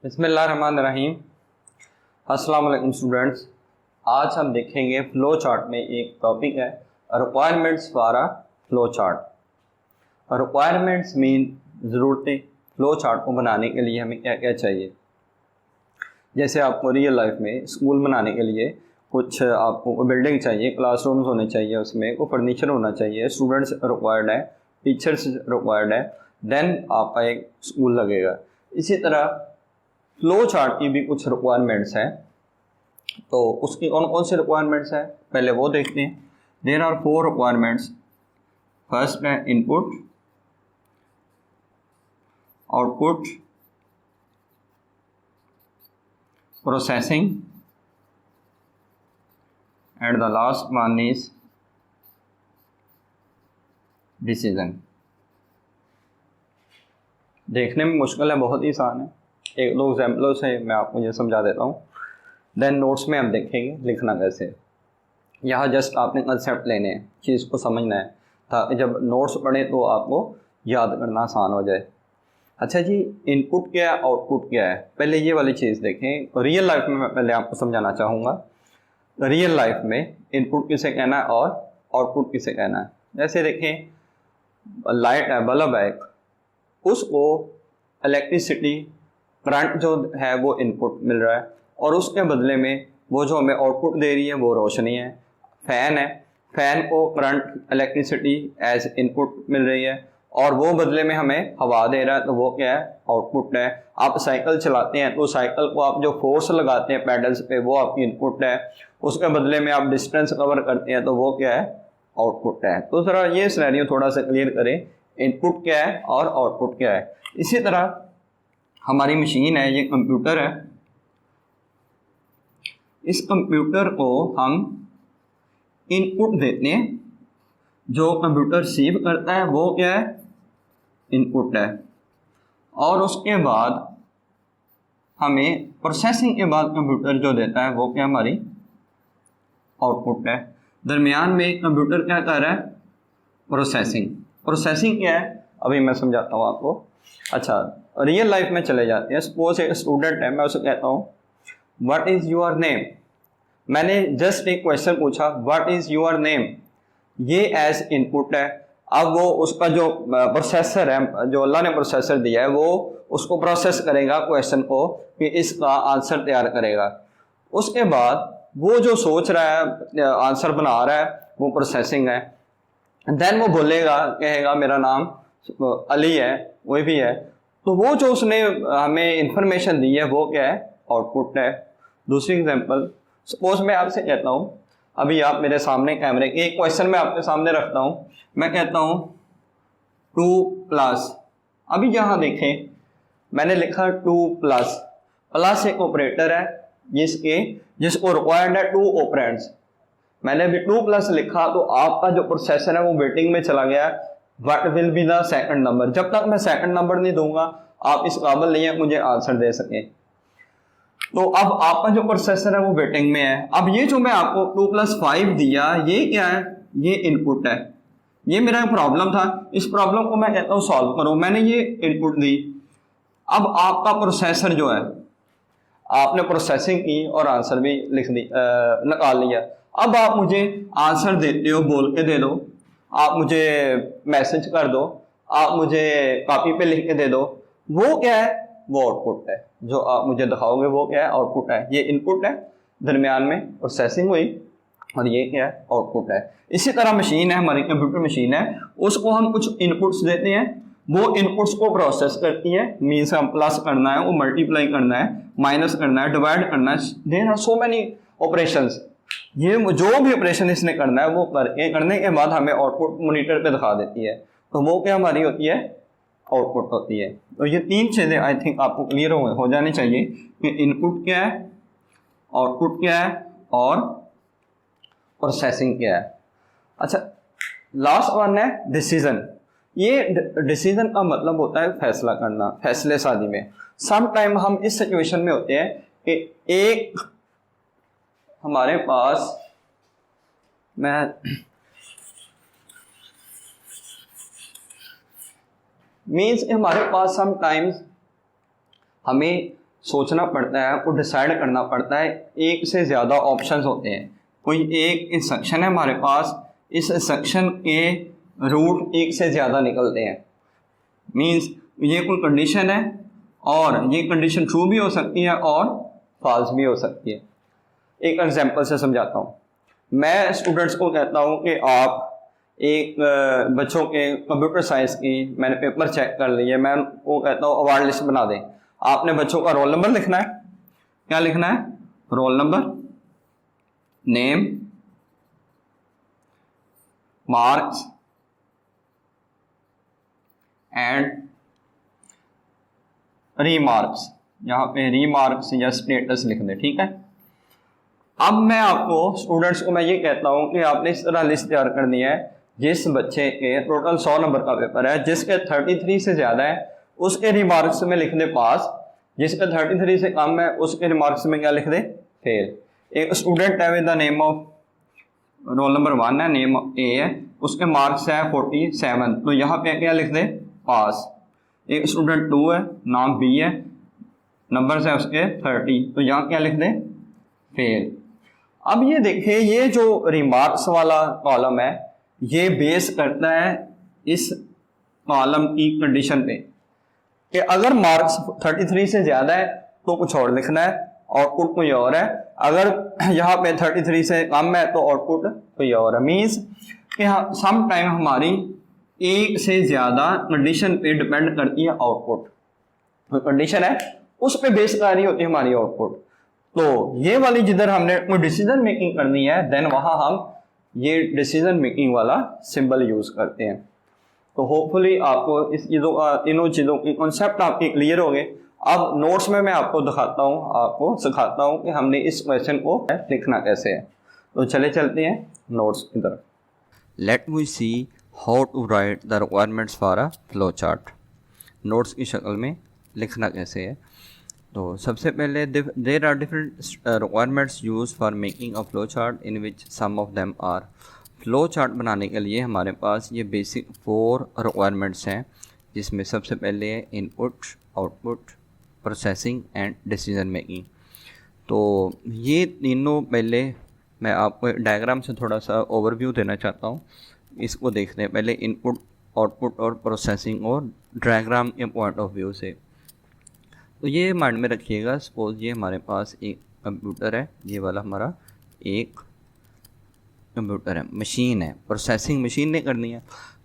बिस्मिल्लाहिर्रहमानिर्रहीम। अस्सलाम वालेकुम स्टूडेंट्स। आज हम देखेंगे फ़्लो चार्ट में एक टॉपिक है requirements for a flow chart. Requirements mean ज़रूरतें। फ़्लो चार्ट को बनाने के लिए हमें क्या क्या चाहिए। जैसे आपको रियल लाइफ में स्कूल बनाने के लिए कुछ आपको बिल्डिंग चाहिए, क्लासरूम्स होने चाहिए, उसमें कोई फर्नीचर होना चाहिए, स्टूडेंट्स रिक्वायर्ड है, टीचर्स रिक्वायर्ड है, देन आपका एक स्कूल लगेगा। इसी तरह फ़्लो चार्ट की भी कुछ रिक्वायरमेंट्स हैं। तो उसकी कौन कौन सी रिक्वायरमेंट्स हैं पहले वो देखते हैं। There are 4 requirements. फर्स्ट है input, output, processing and the last one is decision. देखने में मुश्किल है, बहुत ही आसान है। एक दो एग्जाम्पलों से मैं आपको ये समझा देता हूँ, देन नोट्स में हम देखेंगे लिखना कैसे। यहाँ जस्ट आपने कंसेप्ट लेने हैं, चीज़ को समझना है, ताकि जब नोट्स पढ़ें तो आपको याद करना आसान हो जाए। अच्छा जी, इनपुट क्या है, आउटपुट क्या है, पहले ये वाली चीज़ देखें। रियल लाइफ में मैं पहले आपको समझाना चाहूँगा। रियल लाइफ में इनपुट किसे कहना है और आउटपुट किसे कहना है। जैसे देखें, लाइट है, बल्ब है, उसको इलेक्ट्रिसिटी करंट जो है वो इनपुट मिल रहा है, और उसके बदले में वो जो हमें आउटपुट दे रही है वो रोशनी है। फ़ैन है, फ़ैन को करंट इलेक्ट्रिसिटी एज इनपुट मिल रही है, और वो बदले में हमें हवा दे रहा है, तो वो क्या है, आउटपुट है। आप साइकिल चलाते हैं तो साइकिल को आप जो फोर्स लगाते हैं पैडल्स पे, वो आपकी इनपुट है। उसके बदले में आप डिस्टेंस कवर करते हैं तो वो क्या है, आउटपुट है। तो ज़रा ये सिनेरियो थोड़ा सा क्लियर करें, इनपुट क्या है और आउटपुट क्या है। इसी तरह हमारी मशीन है, ये कंप्यूटर है। इस कंप्यूटर को हम इनपुट देते हैं, जो कंप्यूटर रिसीव करता है वो क्या है, इनपुट है। और उसके बाद हमें प्रोसेसिंग के बाद कंप्यूटर जो देता है वो क्या, हमारी आउटपुट है। दरमियान में कंप्यूटर क्या कर रहा है, प्रोसेसिंग। प्रोसेसिंग क्या है अभी मैं समझाता हूँ आपको। अच्छा, रियल लाइफ में चले जाते हैं। सपोज एक स्टूडेंट है, मैं उसे कहता हूँ व्हाट इज़ योर नेम। मैंने जस्ट एक क्वेश्चन पूछा, व्हाट इज़ योर नेम, ये एज इनपुट है। अब वो उसका जो प्रोसेसर है, जो अल्लाह ने प्रोसेसर दिया है, वो उसको प्रोसेस करेगा क्वेश्चन को, कि इसका आंसर तैयार करेगा। उसके बाद वो जो सोच रहा है, आंसर बना रहा है, वो प्रोसेसिंग है। देन वो बोलेगा, कहेगा मेरा नाम अली है, वही भी है। तो वो जो उसने हमें इंफॉर्मेशन दी है वो क्या है, आउटपुट है। दूसरी एग्जांपल, सपोज मैं आपसे कहता हूँ, अभी आप मेरे सामने कैमरे के एक क्वेश्चन मैं आपके सामने रखता हूँ। मैं कहता हूँ 2+। अभी यहाँ देखें, मैंने लिखा 2+। प्लस एक ऑपरेटर है जिसको रिक्वायर्ड है 2 ऑपरेंड्स। मैंने भी 2+ लिखा, तो आपका जो प्रोसेसर है वो वेटिंग में चला गया। What will be the second number. जब तक मैं सेकंड नंबर नहीं दूंगा, आप इस काबिल नहीं है मुझे आंसर दे सके। तो अब आपका जो प्रोसेसर है वो वेटिंग में है। अब ये जो मैं आपको 2+5 दिया, ये क्या है, ये इनपुट है। ये मेरा प्रॉब्लम था, इस प्रॉब्लम को मैं कहता हूँ सॉल्व करो। मैंने ये इनपुट दी। अब आपका प्रोसेसर जो है, आपने प्रोसेसिंग की और आंसर भी लिख दी, निकाल लिया। अब आप मुझे आंसर देते हो, बोल के दे दो, आप मुझे मैसेज कर दो, आप मुझे कॉपी पे लिख के दे दो, वो क्या है, वो आउटपुट है। जो आप मुझे दिखाओगे वो क्या है, आउटपुट है। ये इनपुट है, दरमियान में प्रोसेसिंग हुई, और ये क्या है, आउटपुट है। इसी तरह मशीन है, हमारी कंप्यूटर मशीन है, उसको हम कुछ इनपुट्स देते हैं, वो इनपुट्स को प्रोसेस करती है। मीन्स हम प्लस करना है, वो मल्टीप्लाई करना है, माइनस करना है, डिवाइड करना है। There are so many operations. ये जो भी ऑपरेशन इसने करना है वो करने के बाद हमें आउटपुट मॉनिटर पे दिखा देती है। तो वो क्या हमारी होती है, आउटपुट होती है। तो ये 3 चीज़ें आई थिंक आपको क्लियर हो जानी चाहिए कि इनपुट क्या है, आउटपुट क्या है, और प्रोसेसिंग क्या है। अच्छा, लास्ट वन है डिसीजन। ये डिसीजन का मतलब होता है फैसला करना, फैसले साजी में। सम टाइम हम इस सिचुएशन में होते हैं कि एक हमारे पास, मीन्स हमारे पास सम टाइम्स हमें सोचना पड़ता है, आपको डिसाइड करना पड़ता है। एक से ज़्यादा ऑप्शंस होते हैं। कोई एक इंस्ट्रक्शन है हमारे पास, इस इंस्ट्रक्शन के रूट एक से ज़्यादा निकलते हैं। मींस ये कोई कंडीशन है और ये कंडीशन ट्रू भी हो सकती है और फॉल्स भी हो सकती है। एक एग्जांपल से समझाता हूँ। मैं स्टूडेंट्स को कहता हूँ कि आप एक बच्चों के कंप्यूटर साइंस की मैंने पेपर चेक कर लिए, मैं उनको कहता हूँ अवार्ड लिस्ट बना दें। आपने बच्चों का रोल नंबर लिखना है। क्या लिखना है? Roll number, name, marks and remarks. यहाँ पे रीमार्क्स या स्टेटस लिख दें, ठीक है। अब मैं आपको स्टूडेंट्स को मैं ये कहता हूँ कि आपने इस तरह लिस्ट तैयार करनी है। जिस बच्चे के टोटल 100 नंबर का पेपर है, जिसके 33 से ज़्यादा है उसके रिमार्क्स में लिख दे पास, जिसके 33 से कम है उसके रिमार्क्स में क्या लिख दे? फेल। एक स्टूडेंट है with the name of, roll number 1 है, नेम ए है, उसके मार्क्स है 47, तो यहाँ पे क्या लिख दे? पास। एक स्टूडेंट 2 है, नाम बी है, नंबर है उसके 30, तो यहाँ क्या लिख दे? फेल। अब ये देखिए, ये जो रिमार्क्स वाला कॉलम है ये बेस करता है इस कॉलम की कंडीशन पे कि अगर मार्क्स 33 से ज़्यादा है तो कुछ और लिखना है, आउटपुट कोई और है। अगर यहाँ पे 33 से कम है तो आउटपुट कोई और है। मीन्स कि हाँ, सम टाइम हमारी एक से ज़्यादा कंडीशन पे डिपेंड करती है आउटपुट। तो कंडीशन है उस पर बेस कर रही होती है हमारी आउटपुट। तो ये वाली जिधर हमने कोई डिसीजन मेकिंग करनी है, देन वहाँ हम ये डिसीजन मेकिंग वाला सिंबल यूज़ करते हैं। तो होपफुली आपको इस तीनों चीज़ों की कॉन्सेप्ट आपके क्लियर हो गए। अब नोट्स में मैं आपको दिखाता हूँ, आपको सिखाता हूँ कि हमने इस क्वेश्चन को लिखना कैसे है। तो चले चलते हैं नोट्स की तरफ। Let we see how to write the requirements for a flow chart. Notes की शक्ल में लिखना कैसे है। तो सबसे पहले there are different requirements use for making a flow chart in which some of them are. Flow chart बनाने के लिए हमारे पास ये बेसिक 4 रिक्वायरमेंट्स हैं, जिसमें सबसे पहले है input, output, processing and decision making. तो ये तीनों पहले मैं आपको डायग्राम से थोड़ा सा ओवरव्यू देना चाहता हूँ। इसको देखते हैं पहले इनपुट, आउटपुट और प्रोसेसिंग और डायग्राम के पॉइंट ऑफ व्यू से। तो ये माइंड में रखिएगा। सपोज ये हमारे पास एक कंप्यूटर है, ये वाला हमारा एक कंप्यूटर है, मशीन है, प्रोसेसिंग मशीन ने करनी है।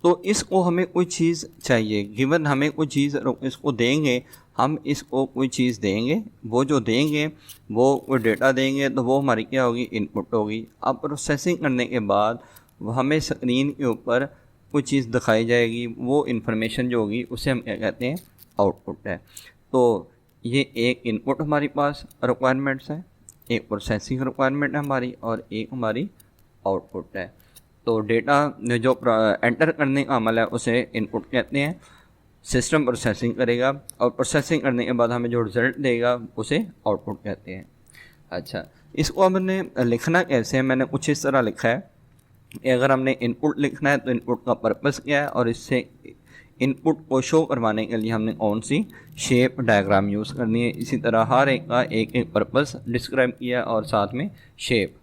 तो इसको हमें कोई चीज़ चाहिए, गिवन हमें कोई चीज़ इसको देंगे, हम इसको कोई चीज़ देंगे, वो जो देंगे वो कोई डेटा देंगे, तो वो हमारी क्या होगी? इनपुट होगी। अब प्रोसेसिंग करने के बाद हमें स्क्रीन के ऊपर कोई चीज़ दिखाई जाएगी, वो इन्फॉर्मेशन जो होगी उसे हम क्या कहते हैं? आउटपुट है। तो ये एक इनपुट हमारे पास रिक्वायरमेंट्स है, एक प्रोसेसिंग रिक्वायरमेंट है हमारी, और एक हमारी आउटपुट है। तो डेटा जो एंटर करने का अमल है उसे इनपुट कहते हैं, सिस्टम प्रोसेसिंग करेगा और प्रोसेसिंग करने के बाद हमें जो रिज़ल्ट देगा उसे आउटपुट कहते हैं। अच्छा, इसको हमने लिखना कैसे है? मैंने कुछ इस तरह लिखा है कि अगर हमने इनपुट लिखना है तो इनपुट का पर्पस क्या है और इससे इनपुट को शो करवाने के लिए हमने कौन सी शेप डायग्राम यूज़ करनी है। इसी तरह हर एक का एक एक पर्पस डिस्क्राइब किया और साथ में शेप।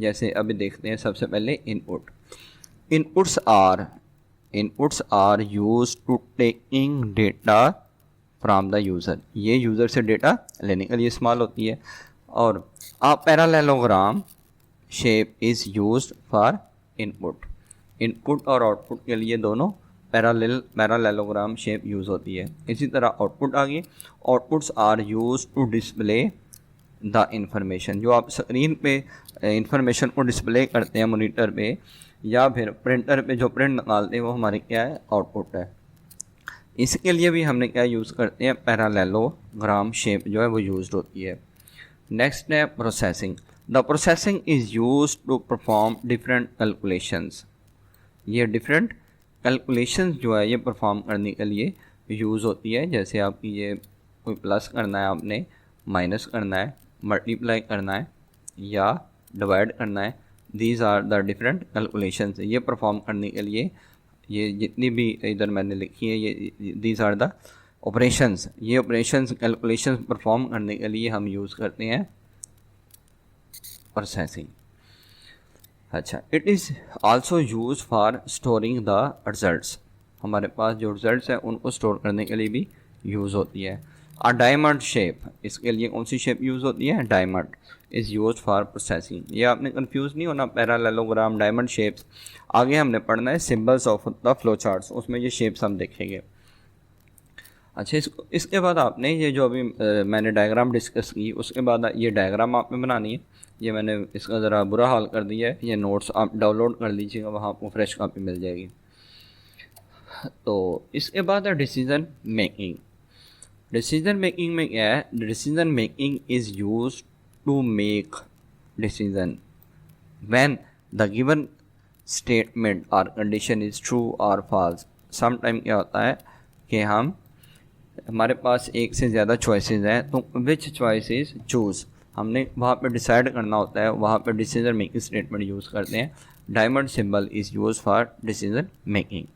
जैसे अभी देखते हैं सबसे पहले input. Inputs are use to taking data from the user. ये यूज़र से डेटा लेने के लिए इस्तेमाल होती है। और parallelogram shape is used for input. Input और आउटपुट के लिए दोनों पैरालेलोग्राम शेप यूज़ होती है। इसी तरह आउटपुट आ गई। Outputs are use to display the information. जो आप स्क्रीन पे इंफॉर्मेशन को डिस्प्ले करते हैं मॉनिटर पे या फिर प्रिंटर पे जो प्रिंट निकालते हैं वो हमारे क्या है? आउटपुट है। इसके लिए भी हमने क्या यूज़ करते हैं? पैरालेलोग्राम शेप जो है वो यूज़ होती है। नेक्स्ट है processing. The processing is use to perform different calculations. ये डिफरेंट कैलकुलेशंस जो है ये परफॉर्म करने के लिए यूज़ होती है। जैसे आपकी ये कोई प्लस करना है, आपने माइनस करना है, मल्टीप्लाई करना है या डिवाइड करना है। These are the different calculations. ये परफॉर्म करने के लिए ये जितनी भी इधर मैंने लिखी है ये दीज आर द ऑपरेशंस, ये ऑपरेशंस कैलकुलेशंस परफॉर्म करने के लिए हम यूज़ करते हैं प्रोसेसिंग। अच्छा, it is also use for storing the results, हमारे पास जो रिजल्ट्स हैं उनको स्टोर करने के लिए भी यूज़ होती है। अ डायमंड शेप, इसके लिए कौन सी शेप यूज़ होती है? Diamond is use for processing. ये आपने कंफ्यूज नहीं होना, पैरेललोग्राम, डायमंड शेप्स। आगे हमने पढ़ना है symbols of the flow charts, उसमें ये शेप्स हम देखेंगे। अच्छा, इसके बाद आपने ये जो अभी मैंने डायग्राम डिस्कस की, उसके बाद ये डायग्राम आपने बनानी है। ये मैंने इसका ज़रा बुरा हाल कर दिया है, ये नोट्स आप डाउनलोड कर लीजिएगा, वहाँ आपको फ्रेश कॉपी मिल जाएगी। तो इसके बाद है डिसीजन मेकिंग। डिसीजन मेकिंग में क्या है? Decision making is use to make decision when the given statement और कंडीशन इज़ ट्रू और फॉल्स। सम टाइम क्या होता है कि हमारे पास एक से ज़्यादा चॉइसेस हैं, तो विच चॉइसेस चूज़, हमने वहाँ पे डिसाइड करना होता है, वहाँ पे डिसीजन मेकिंग स्टेटमेंट यूज़ करते हैं। Diamond symbol is use for decision making.